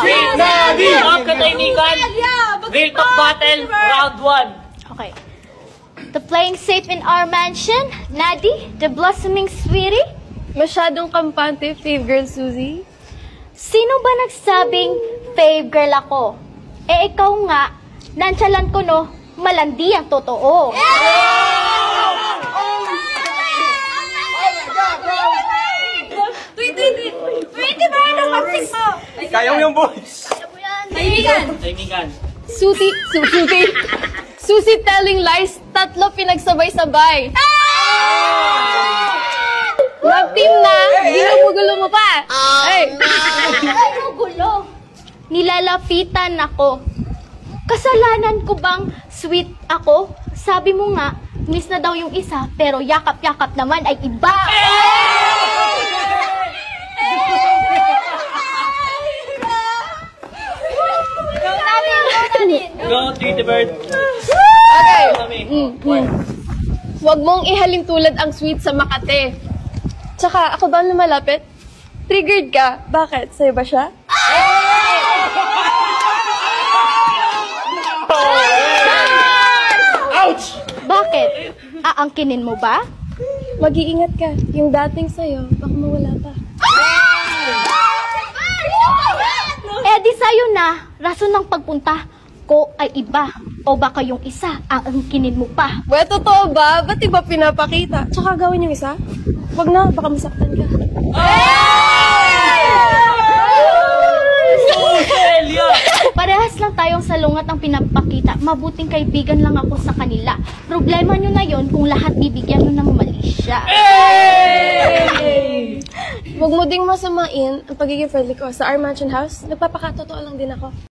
Sweet Nadi! Ang katahimikan. Real Talk Battle, round 1. Okay. The playing safe in our mansion, Nadi, the blossoming sweetie. Masyadong kampante, fave girl Suzy. Sino ba nagsabing fave girl ako? Eh ikaw nga, nantsalan ko no, malandi ang totoo. Pwede ba yan ang mag-sing mo? Kaya mo yung boys. Tahimikan. Suzy telling lies, tatlo pinagsabay-sabay. Love team na, ginugulo mo pa. Ay, gulo. Nilalapitan ako. Kasalanan ko bang sweet ako? Sabi mo nga, miss na daw yung isa, pero yakap-yakap naman ay iba. Go, Tweety Bird. Okay. Mami. Huwag mong ihalin tulad ang sweet sa Makate. Tsaka, ako ba ang lumalapit? Triggered ka. Bakit? Sa'yo ba siya? Ouch! Bakit? Aangkinin mo ba? Mag-iingat ka. Yung dating sa'yo, baka mawala pa. Eh di sa'yo na, rason ng pagpunta ko ay iba. O baka yung isa, aangkinin mo pa. Well, totoo ba? Ba't iba pinapakita? Tsaka gawin yung isa? Wag na, baka masaktan ka. Celia! Parehas lang tayong salungat ang pinapakita. Mabuting kaibigan lang ako sa kanila. Problema nyo na yon kung lahat bibigyan nyo ng mali siya. Huwag mo ding masamain ang pagiging friendly ko. Sa our mansion house, nagpapakatotoo lang din ako.